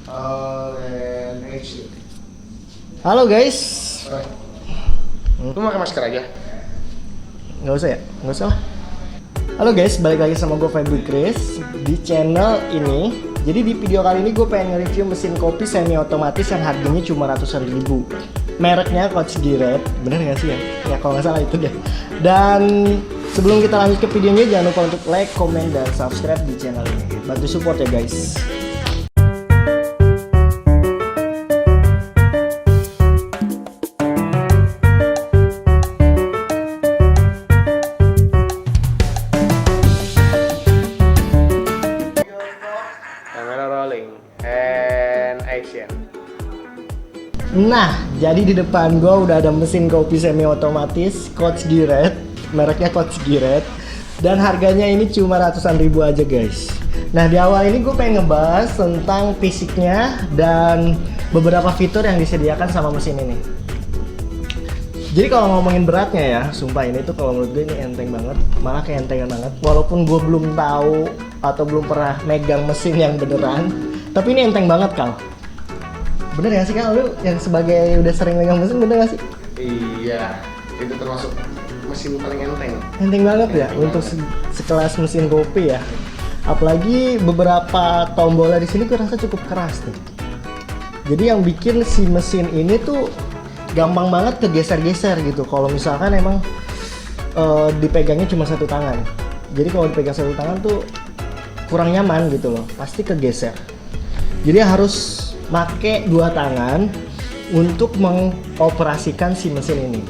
And action. Halo guys. Lu pakai masker aja? Nggak usah ya? Nggak usah lah. Halo guys, balik lagi sama gue Febri Chris di channel ini. Jadi di video kali ini gue pengen nge-review mesin kopi semi otomatis yang harganya cuma ratusan ribu. Mereknya Coach Giret, bener nggak sih ya? Ya kalau nggak salah itu deh. Dan sebelum kita lanjut ke videonya, jangan lupa untuk like, komen, dan subscribe di channel ini. Bantu support ya guys. Kamera rolling and action. Nah, jadi di depan gue udah ada mesin kopi semi otomatis Coach Giret, mereknya Coach Giret, dan harganya ini cuma ratusan ribu aja guys. Nah, di awal ini gue pengen ngebahas tentang fisiknya dan beberapa fitur yang disediakan sama mesin ini. Jadi kalau ngomongin beratnya ya, sumpah ini tuh kalau menurut gue ini enteng banget, malah kayak entengan banget. Walaupun gue belum tahu atau belum pernah megang mesin yang beneran, tapi ini enteng banget Kal. Bener gak sih Kal, lu yang sebagai udah sering megang mesin, bener gak sih? Iya, itu termasuk mesin paling enteng. Enteng banget ya, Enteng untuk banget. sekelas mesin kopi ya. Apalagi beberapa tombolnya di sini gue rasa cukup keras nih. Jadi yang bikin si mesin ini tuh gampang banget kegeser-geser gitu. Kalau misalkan emang dipegangnya cuma satu tangan. Jadi kalau dipegang satu tangan tuh kurang nyaman gitu loh, pasti kegeser. Jadi harus make dua tangan untuk mengoperasikan si mesin ini.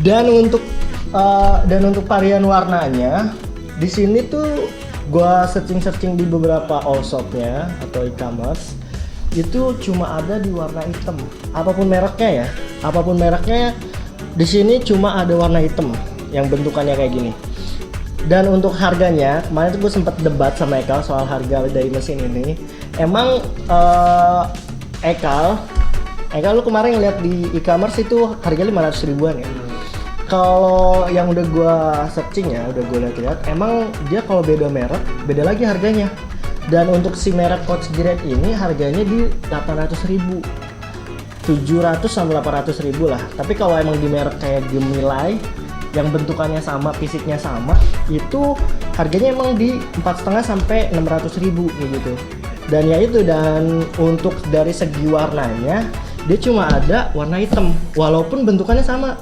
Dan untuk varian warnanya di sini tuh gua searching di beberapa all shopnya atau e-commerce itu cuma ada di warna hitam. Apapun mereknya di sini cuma ada warna hitam yang bentukannya kayak gini. Dan untuk harganya, kemarin tuh gue sempet debat sama Ekal soal harga dari mesin ini. Emang Ekal lu kemarin ngeliat di e-commerce itu harga 500 ribuan ya. Kalau yang udah gue searching ya, udah gue lihat, emang dia kalau beda merek, beda lagi harganya. Dan untuk si merek Coach Giret ini harganya di 800 ribu, 700 sampai 800 ribu lah. Tapi kalau emang di merek kayak Gemilai yang bentukannya sama, fisiknya sama, itu harganya emang di 4,5 sampai 600 ribu gitu. Dan ya itu, dan untuk dari segi warnanya dia cuma ada warna hitam walaupun bentukannya sama,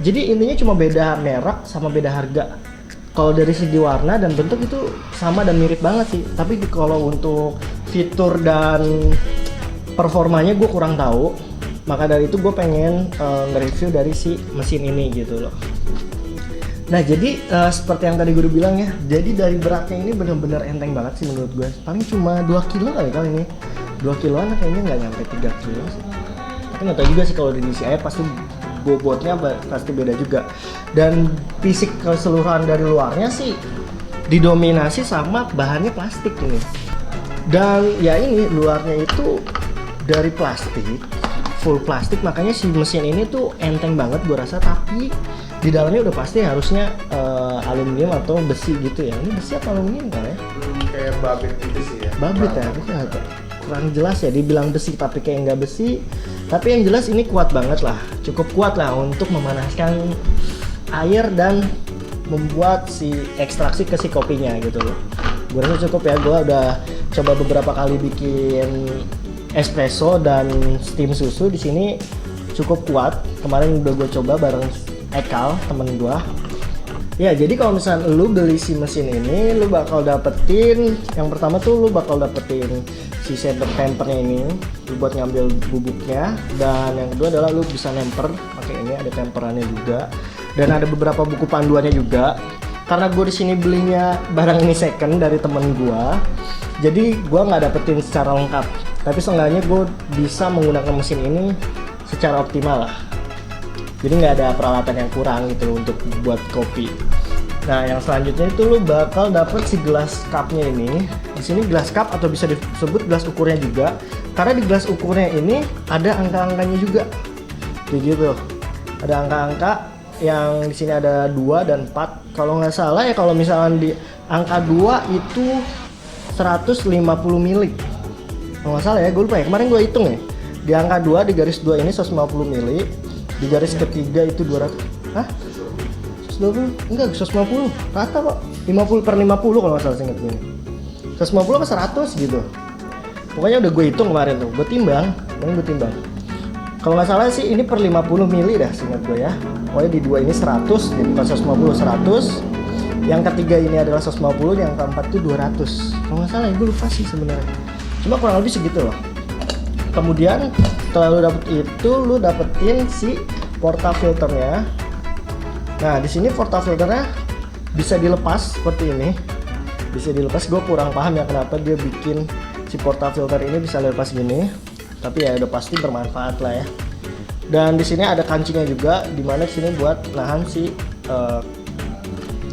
jadi intinya cuma beda merek sama beda harga. Kalau dari segi warna dan bentuk itu sama dan mirip banget sih, tapi kalau untuk fitur dan performanya gue kurang tahu. Maka dari itu gue pengen nge-review dari si mesin ini gitu loh. Nah jadi seperti yang tadi gue udah bilang ya, jadi dari beratnya ini bener-bener enteng banget sih menurut gue. Paling cuma 2 kilo kali ini, 2 kiloan kayaknya nggak nyampe 3 kilo sih. Tapi nggak tahu juga sih, kalau diisi air pasti bobotnya pasti beda juga. Dan fisik keseluruhan dari luarnya sih didominasi sama bahannya plastik ini. Dan ya ini luarnya itu dari plastik, full plastik, makanya si mesin ini tuh enteng banget gue rasa. Tapi di dalamnya udah pasti harusnya aluminium atau besi gitu ya. Ini besi atau aluminium kan ya? Kayak babit gitu sih ya. Babit ya, kurang jelas ya, dibilang besi tapi kayak nggak besi. Tapi yang jelas ini kuat banget lah, cukup kuat lah untuk memanaskan air dan membuat si ekstraksi ke si kopinya gitu loh. Gue rasa cukup ya, gue udah coba beberapa kali bikin espresso dan steam susu di sini, cukup kuat. Kemarin udah gue coba bareng Ekal, temen gue. Ya jadi kalau misalnya lu beli si mesin ini, lu bakal dapetin, yang pertama tuh lu bakal dapetin si shader tempernya ini, lu buat ngambil bubuknya. Dan yang kedua adalah lu bisa nemper pakai ini, ada temperannya juga. Dan ada beberapa buku panduannya juga. Karena gue di sini belinya barang ini second dari temen gue, jadi gue nggak dapetin secara lengkap. Tapi seenggaknya gue bisa menggunakan mesin ini secara optimal lah. Jadi nggak ada peralatan yang kurang gitu untuk buat kopi. Nah, yang selanjutnya itu lu bakal dapet si gelas cupnya ini. Di sini gelas cup atau bisa disebut gelas ukurnya juga. Karena di gelas ukurnya ini ada angka-angkanya juga. Kayak gitu. Ada angka-angka yang di sini ada 2 dan 4. Kalau nggak salah ya, kalau misalnya di angka 2 itu 150 ml. Kalau nggak salah ya, gue lupa ya. Kemarin gue hitung ya. Di angka 2 di garis 2 ini 150 mili. Di garis ketiga itu 200. Hah? 120? Enggak, 150. Rata kok. 50/50 kalau nggak salah seingat gue. 150 apa 100 gitu. Pokoknya udah gue hitung kemarin tuh. Gue timbang. Kalau nggak salah sih ini per 50 mili dah seingat gue ya. Pokoknya di 2 ini 100, jadi bukan 150, 100. Yang ketiga ini adalah 150, yang keempat itu 200. Kalau nggak salah ya, gue lupa sih sebenarnya. Cuma kurang lebih segitu loh. Kemudian setelah lu dapet itu, lu dapetin si portafilternya. Nah di sini portafilternya bisa dilepas seperti ini. Bisa dilepas. Gue kurang paham ya kenapa dia bikin si portafilter ini bisa lepas gini. Tapi ya udah pasti bermanfaat lah ya. Dan di sini ada kancingnya juga, dimana di sini buat nahan si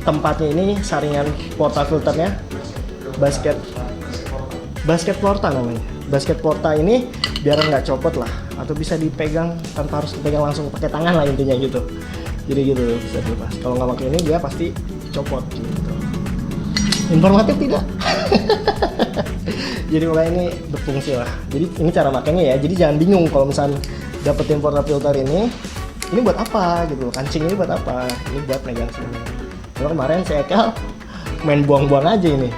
tempatnya ini, saringan portafilternya. Basket porta namanya. Basket porta ini biar nggak copot lah, atau bisa dipegang tanpa harus dipegang langsung pakai tangan lah intinya gitu. Jadi gitu bisa dilepas. Kalau nggak pakai ini dia pasti copot gitu. Informatif tidak? Jadi mulai ini berfungsi lah. Jadi ini cara makainya ya. Jadi jangan bingung kalau misalnya dapetin portafilter ini buat apa gitu. Kancing ini buat apa? Ini buat megang sini. Karena kemarin si Ekal main buang-buang aja ini.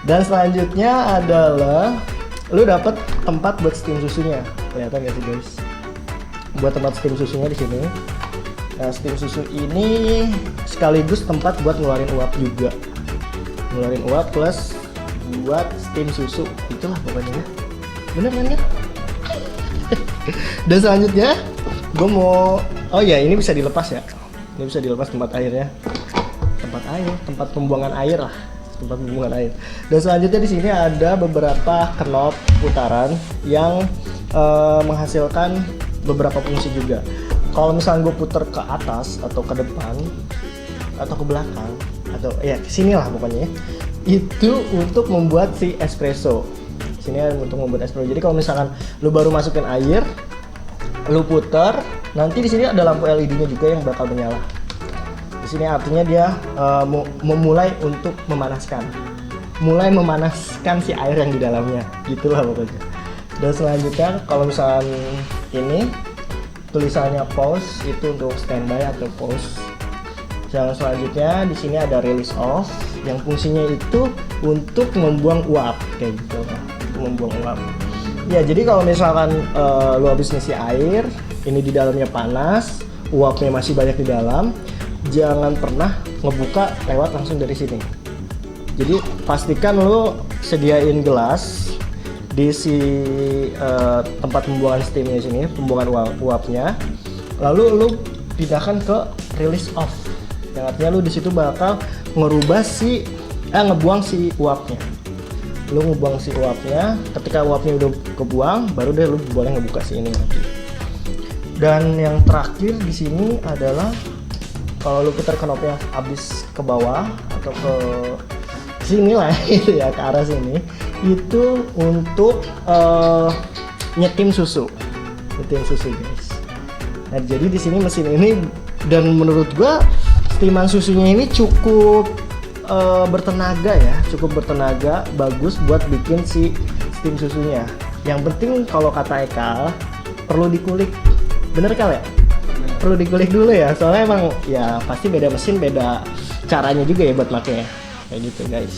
Dan selanjutnya adalah lu dapet tempat buat steam susunya. Kelihatan gak sih guys? Buat tempat steam susunya di sini. Nah, steam susu ini sekaligus tempat buat ngeluarin uap juga. Ngeluarin uap plus buat steam susu. Itulah pokoknya. Bener kan ya? Dan selanjutnya gue mau, oh ya ini bisa dilepas ya. Ini bisa dilepas tempat airnya. Tempat pembuangan air lah. Tempat pembuangan air. Dan selanjutnya di sini ada beberapa knop putaran yang menghasilkan beberapa fungsi juga. Kalau misalnya gue puter ke atas atau ke depan atau ke belakang atau ya ke sini lah pokoknya, itu untuk membuat si espresso. Sini untuk membuat espresso. Jadi kalau misalkan lu baru masukin air, lu puter, nanti di sini ada lampu LED-nya juga yang bakal menyala. Di sini artinya dia memulai untuk memanaskan. Mulai memanaskan si air yang di dalamnya. Gitulah pokoknya. Dan selanjutnya kalau misalkan ini tulisannya pause, itu untuk standby atau pause. Yang selanjutnya di sini ada release off yang fungsinya itu untuk membuang uap kayak gitu, untuk membuang uap. Ya jadi kalau misalkan lu habis ngisi air, ini di dalamnya panas, uapnya masih banyak di dalam, jangan pernah ngebuka lewat langsung dari sini. Jadi pastikan lu sediain gelas di si tempat pembuangan steamnya sini, pembuangan uapnya, lalu lu pindahkan ke release off, yang artinya lu di situ bakal ngerubah ngebuang si uapnya. Lu ngebuang si uapnya, ketika uapnya udah kebuang, baru deh lu boleh ngebuka si ini lagi. Dan yang terakhir di sini adalah kalau lu putar knopnya habis ke bawah atau ke sini lah itu ya, ke arah sini, itu untuk nyetim susu guys. Nah jadi di sini mesin ini, dan menurut gua steaman susunya ini cukup bertenaga ya, bagus buat bikin si steam susunya. Yang penting kalau kata Ekal perlu dikulik, bener Kal ya? Perlu dikulik dulu ya, soalnya emang ya pasti beda mesin, beda caranya juga ya buat makanya kayak gitu guys.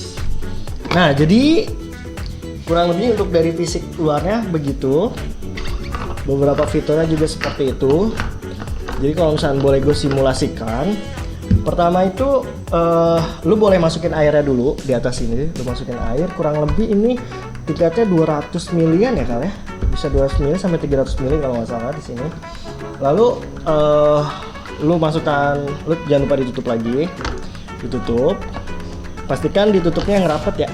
Nah jadi kurang lebih untuk dari fisik luarnya begitu, beberapa fiturnya juga seperti itu. Jadi kalau misalnya boleh gue simulasikan, pertama itu lu boleh masukin airnya dulu di atas ini, lu masukin air, kurang lebih ini tiketnya 200 milian ya Kal ya, bisa 200 mili sampai 300 mili kalau nggak salah di sini. Lalu lu masukkan, lu jangan lupa ditutup lagi, ditutup, pastikan ditutupnya yang rapat ya,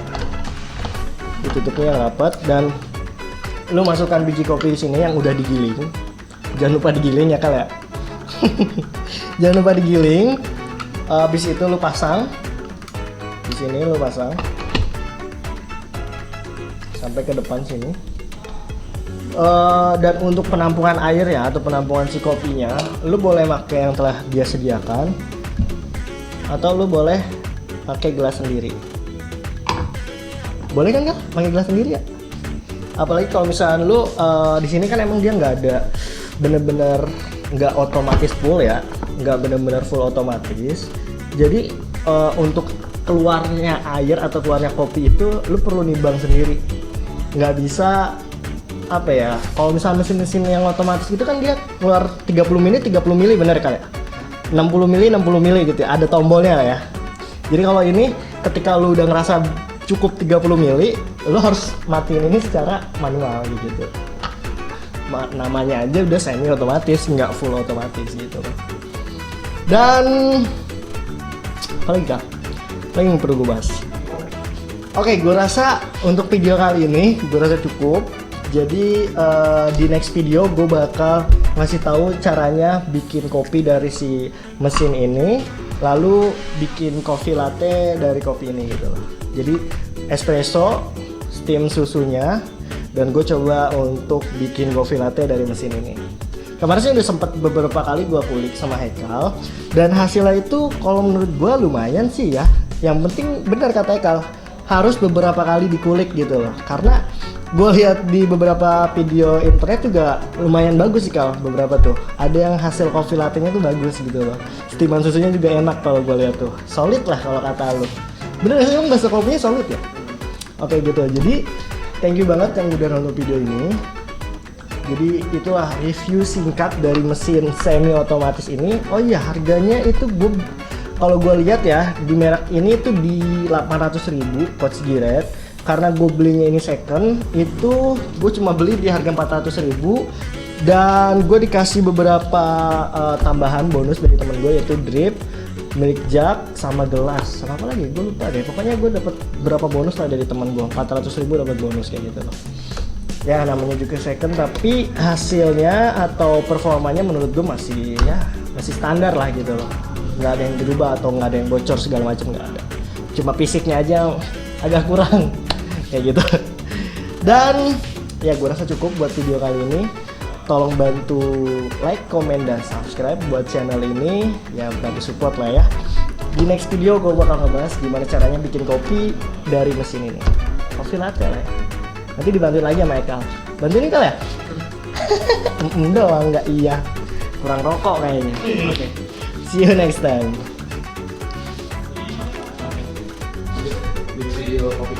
ditutupnya yang rapat, dan lu masukkan biji kopi di sini yang udah digiling, jangan lupa digiling ya Kal ya. Jangan lupa digiling. Habis itu lu pasang di sini, lu pasang sampai ke depan sini. Dan untuk penampungan airnya atau penampungan si kopinya, lu boleh pakai yang telah dia sediakan, atau lu boleh pakai gelas sendiri. Boleh kan Kak? Pakai gelas sendiri ya? Apalagi kalau misalnya lu di sini kan emang dia nggak ada bener-bener nggak otomatis full ya, nggak bener-bener full otomatis. Jadi untuk keluarnya air atau keluarnya kopi itu lu perlu nimbang sendiri. Nggak bisa apa ya, kalau misalnya mesin-mesin yang otomatis itu kan dia keluar 30 mili 30 mili bener kali ya, 60 mili 60 mili gitu ya, ada tombolnya lah ya. Jadi kalau ini ketika lu udah ngerasa cukup 30 mili, lu harus matiin ini secara manual gitu. Namanya aja udah semi otomatis, nggak full otomatis gitu. Dan apa lagi kak? Lagi yang perlu gue bahas. Oke, gue rasa untuk video kali ini gue rasa cukup. Jadi di next video gue bakal ngasih tahu caranya bikin kopi dari si mesin ini, lalu bikin coffee latte dari kopi ini gitu loh. Jadi espresso, steam susunya, dan gue coba untuk bikin coffee latte dari mesin ini. Kemarin sih udah sempet beberapa kali gue kulik sama Haikal, dan hasilnya itu kalau menurut gue lumayan sih ya. Yang penting benar kata Haikal, harus beberapa kali dikulik gitu loh, karena gue lihat di beberapa video internet juga lumayan bagus sih Kal, beberapa tuh ada yang hasil coffee latte-nya tuh bagus gitu loh, steaman susunya juga enak kalau gue lihat tuh, solid lah kalau kata lu. Bener sih, emang bahasa kopinya solid ya? Oke gitu, jadi thank you banget yang udah nonton video ini. Jadi itulah review singkat dari mesin semi otomatis ini. Oh iya, harganya itu gue kalau gue lihat ya di merek ini tuh di 800.000 Coach Giret. Karena gue belinya ini second, itu gue cuma beli di harga 400.000 dan gue dikasih beberapa tambahan bonus dari temen gue, yaitu drip, milk jug, sama gelas, sama apa lagi gue lupa deh. Pokoknya gue dapet berapa bonus lah dari temen gue, 400.000 dapat bonus kayak gitu loh. Ya namanya juga second, tapi hasilnya atau performanya menurut gue masih standar lah gitu loh. Nggak ada yang berubah atau nggak ada yang bocor segala macam, nggak ada. Cuma fisiknya aja agak kurang kayak gitu. Dan ya gue rasa cukup buat video kali ini. Tolong bantu like, comment, dan subscribe buat channel ini, ya bantu support lah ya. Di next video gue bakal ngebahas gimana caranya bikin kopi dari mesin ini, coffee latte lah ya. Nanti dibantuin lagi sama Ekal. Bantuin Ekal ya? Doang nggak iya, kurang rokok kayaknya. Oke, see you next time. Di video kopi.